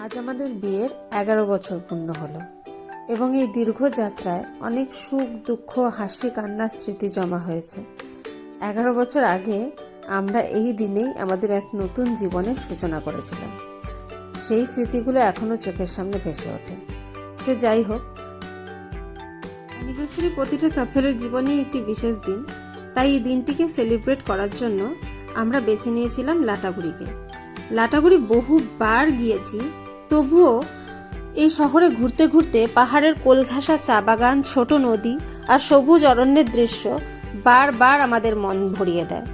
আজ আমাদের বিয়ের 11 বছর পূর্ণ হলো এবং এই দীর্ঘ যাত্রায় অনেক সুখ, দুঃখ, হাসি, কান্নার স্মৃতি জমা হয়েছে। 11 বছর আগে আমরা এই দিনেই আমাদের এক নতুন জীবনের সূচনা করেছিলাম। সেই স্মৃতিগুলো এখনো চোখের সামনে ভেসে ওঠে। সে যাই হোক, অ্যানিভার্সারি প্রতিটা কাপলের জীবনেই একটি বিশেষ দিন। তাই এই দিনটিকে সেলিব্রেট করার জন্য আমরা বেছে নিয়েছিলাম লাটাগুড়িকে। লাটাগুড়ি বহুবার গিয়েছি, তবুও এই শহরে ঘুরতে ঘুরতে পাহাড়ের কোলঘাসা চা বাগান, ছোট নদী আর সবুজ অরণ্যের দৃশ্য বারবার আমাদের মন ভরিয়ে দেয়।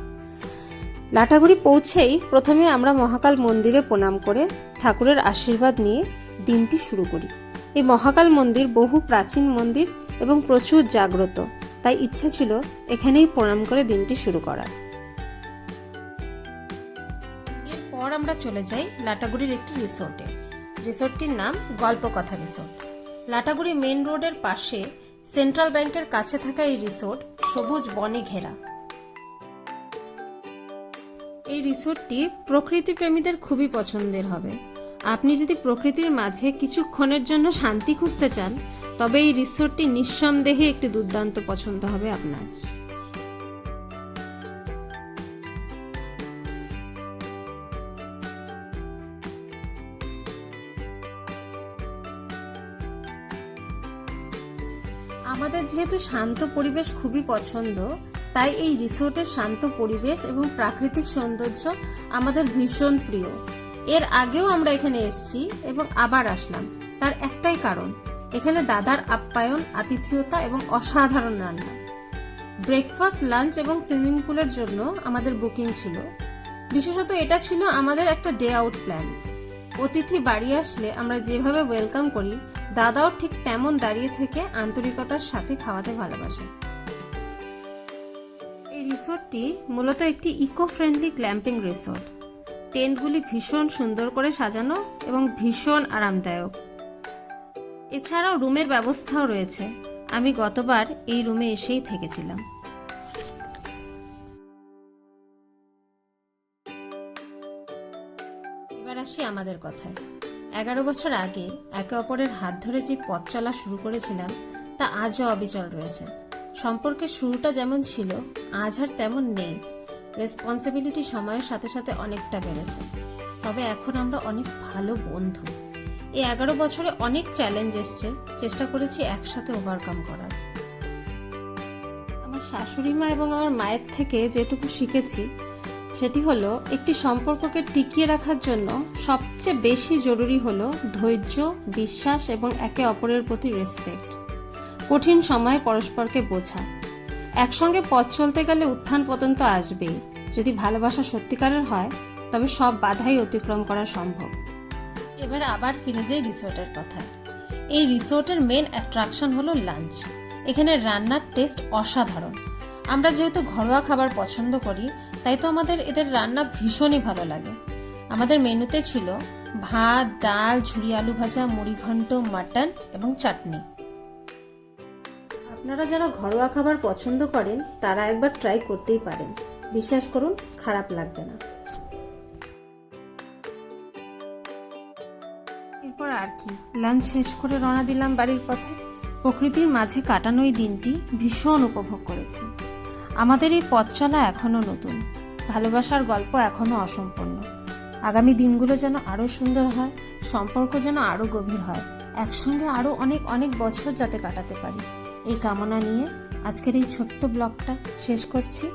লাটাগুড়ি পৌঁছেই প্রথমে আমরা মহাকাল মন্দিরে প্রণাম করে ঠাকুরের আশীর্বাদ নিয়ে দিনটি শুরু করি। এই মহাকাল মন্দির বহু প্রাচীন মন্দির এবং প্রচুর জাগ্রত, তাই ইচ্ছে ছিল এখানেই প্রণাম করে দিনটি শুরু করার। এরপর আমরা চলে যাই লাটাগুড়ির একটি রিসোর্টে। রিসোর্টটির নাম গল্পকথা রিসোর্ট। লাটাগুড়ি মেন রোডের পাশে সেন্ট্রাল ব্যাংকের কাছে থাকা এই রিসোর্ট সবুজ বনে ঘেরা। এই রিসোর্টটি প্রকৃতি প্রেমীদের খুবই পছন্দের হবে। আপনি যদি প্রকৃতির মাঝে কিছুক্ষণের জন্য শান্তি খুঁজতে চান, তবে এই রিসোর্টটি নিঃসন্দেহে একটি দুর্দান্ত পছন্দ হবে আপনার। আমাদের যেহেতু শান্ত পরিবেশ খুবই পছন্দ, তাই এই রিসোর্টের শান্ত পরিবেশ এবং প্রাকৃতিক সৌন্দর্য আমাদের ভীষণ প্রিয়। এর আগেও আমরা এখানে এসেছি এবং আবার আসলাম। তার একটাই কারণ, এখানে দাদার আপ্যায়ন, আতিথেয়তা এবং অসাধারণ রান্না। ব্রেকফাস্ট, লাঞ্চ এবং সুইমিং পুলের জন্য আমাদের বুকিং ছিল। বিশেষত এটা ছিল আমাদের একটা ডে আউট প্ল্যান। অতিথি বাড়ি আসলে আমরা যেভাবে ওয়েলকাম করি, দাদাও ঠিক তেমন দাঁড়িয়ে থেকে আন্তরিকতার সাথে খাওয়াতে ভালোবাসেন। এই রিসোর্টটি মূলত একটি ইকো ফ্রেন্ডলি ক্ল্যাম্পিং রিসোর্ট। টেন্টগুলি ভীষণ সুন্দর করে সাজানো এবং ভীষণ আরামদায়ক। এছাড়াও রুমের ব্যবস্থাও রয়েছে। আমি গতবার এই রুমে এসেই থেকেছিলাম। এবার আসি আমাদের কথায়। 11 বছর আগে একে অপরের হাত ধরে যে পথ চলা শুরু করেছিলাম, তা আজও অবিচল রয়েছে। সম্পর্কের শুরুটা যেমন ছিল, আজ আর তেমন নেই। রেসপন্সিবিলিটি সময়ের সাথে সাথে অনেকটা বেড়েছে, তবে এখন আমরা অনেক ভালো বন্ধু। এই 11 বছরে অনেক চ্যালেঞ্জ এসছে, চেষ্টা করেছি একসাথে ওভারকাম করার। আমার শাশুড়ি মা এবং আমার মায়ের থেকে যেটুকু শিখেছি, সেটি হলো একটি সম্পর্ককে টিকিয়ে রাখার জন্য সবচেয়ে বেশি জরুরি হলো ধৈর্য, বিশ্বাস এবং একে অপরের প্রতি রেসপেক্ট। কঠিন সময়ে পরস্পরকে বোঝা। একসঙ্গে পথ চলতে গেলে উত্থান পতন তো আসবেই। যদি ভালোবাসা সত্যিকারের হয়, তবে সব বাধাই অতিক্রম করা সম্ভব। এবার আবার ফিরে যাই রিসোর্টের কথায়। এই রিসোর্টের মেন অ্যাট্রাকশন হলো লাঞ্চ। এখানে রান্নার টেস্ট অসাধারণ। আমরা যেহেতু ঘরোয়া খাবার পছন্দ করি, তাই তো আমাদের এদের রান্না ভীষণই ভালো লাগে। আমাদের মেনুতে ছিল ভাত, ডাল, ঝুরি আলু ভাজা, মুড়িঘণ্ট, মাটন এবং চাটনি। আপনারা যারা ঘরোয়া খাবার পছন্দ করেন, তারা একবার ট্রাই করতেই পারেন। বিশ্বাস করুন, খারাপ লাগবে না। এরপর আর কি, লাঞ্চ শেষ করে রওনা দিলাম বাড়ির পথে। প্রকৃতির মাঝে কাটানো এই দিনটি ভীষণ উপভোগ করেছি। আমাদের এই পথ চলা এখনও নতুন, ভালোবাসার গল্প এখনও অসম্পূর্ণ। আগামী দিনগুলো যেন আরও সুন্দর হয়, সম্পর্ক যেন আরও গভীর হয়, একসঙ্গে আরও অনেক অনেক বছর যাতে কাটাতে পারি, এই কামনা নিয়ে আজকের এই ছোট্ট ব্লগটা শেষ করছি।